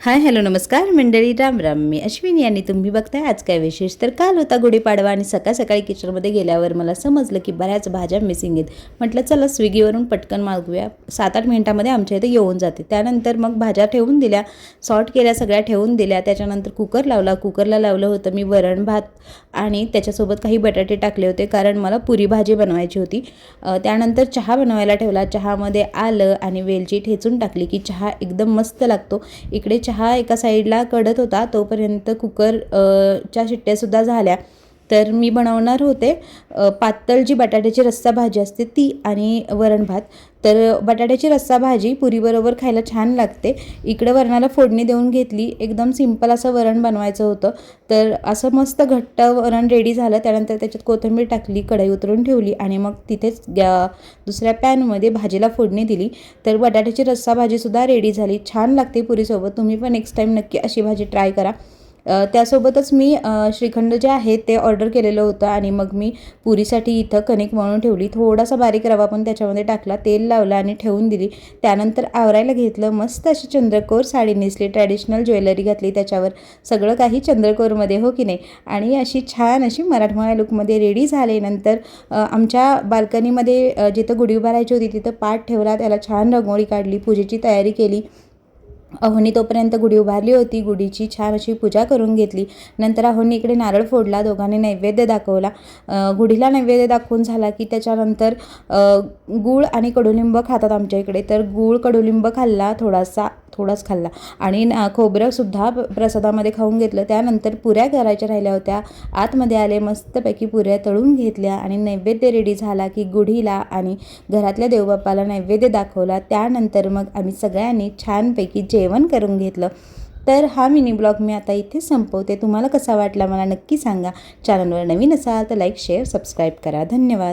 Hi hello नमस्कार मंडळी, राम राम. मी अश्विनी आणि तुम्ही बघताय आज काय विशेष. तर काल होता गुढीपाडवा आणि सकाळ सकाळी किचनमध्ये गेल्यावर मला समजलं की बऱ्याच भाज्या मिसिंग आहेत. म्हटलं चला स्विगीवरून पटकन मागवूया, 7-8 मिनिटांमध्ये आमच्या इथे येऊन जाते. त्यानंतर मग भाज्या ठेवून दिल्या, सॉर्ट केल्या, सगळ्या ठेवून दिल्या. त्याच्यानंतर कुकर लावला. कुकरला लावलं होतं मी वरण भात आणि त्याच्यासोबत काही बटाटे टाकले होते, कारण मला पुरी भाजी बनवायची होती. त्यानंतर चहा बनवायला ठेवला. चहामध्ये आलं आणि वेलची ठेचून टाकली की चहा एकदम मस्त लागतो. इकडे चहा एका साईडला कडत होता, तोपर्यंत च्या शिट्ट्यासुद्धा झाल्या. तर मी बनवणार होते पातळ जी बटाट्याची रस्सा भाजी असते ती आणि वरण भात. तर बटाट्याची रस्सा भाजी पुरीबरोबर खायला छान लागते. इकडं वरणाला फोडणी देऊन घेतली. एकदम सिंपल असं वरण बनवायचं होतं. तर असं मस्त घट्ट वरण रेडी झालं. त्यानंतर त्याच्यात कोथिंबीर टाकली, कढई उतरून ठेवली आणि मग तिथेच दुसऱ्या पॅनमध्ये भाजीला फोडणी दिली. तर बटाट्याची रस्सा भाजीसुद्धा रेडी झाली. छान लागते पुरीसोबत. तुम्ही पण नेक्स्ट टाईम नक्की अशी भाजी ट्राय करा. त्यासोबतच मी श्रीखंड जे आहे ते ऑर्डर केलेलं होतं आणि मग मी पुरीसाठी इथं कणिक मळून ठेवली. थोडासा बारीक रवा पण त्याच्यामध्ये टाकला, तेल लावलं आणि ठेवून दिली. त्यानंतर आवरायला घेतलं. मस्त अशी चंद्रकोर साडी नेसली, ट्रॅडिशनल ज्वेलरी घातली, त्याच्यावर सगळं काही चंद्रकोरमध्ये, हो की नाही. आणि अशी छान अशी मराठमोळ्या लुकमध्ये रेडी झाले. नंतर आमच्या बाल्कनीमध्ये जिथं गुढी उभारायची होती तिथं पाट ठेवला, त्याला छान रांगोळी काढली, पूजेची तयारी केली. अहोनी तोपर्यंत गुढी उभारली होती. गुढीची छान अशी पूजा करून घेतली. नंतर अहोनी इकडे नारळ फोडला, दोघांनी नैवेद्य दाखवला. गुढीला नैवेद्य दाखवून झाला की त्याच्यानंतर गूळ आणि कडुलिंब खातात आमच्या इकडे. तर गूळ कडुलिंब खाल्ला, थोडाच खाल्ला आणि खोबरंसुद्धा प्रसादामध्ये खाऊन घेतलं. त्यानंतर पुऱ्या करायच्या राहिल्या होत्या. आतमध्ये आले, मस्तपैकी पुऱ्या तळून घेतल्या आणि नैवेद्य रेडी झाला की गुढीला आणि घरातल्या देवबाप्पाला नैवेद्य दाखवला. त्यानंतर मग आम्ही सगळ्यांनी छानपैकी जेवण करून घेतलं. तर हा मिनी ब्लॉग मी आता इथे संपवते. तुम्हाला कसा वाटला मला नक्की सांगा. चॅनलवर नवीन असाल तर लाईक, शेअर, सबस्क्राईब करा. धन्यवाद.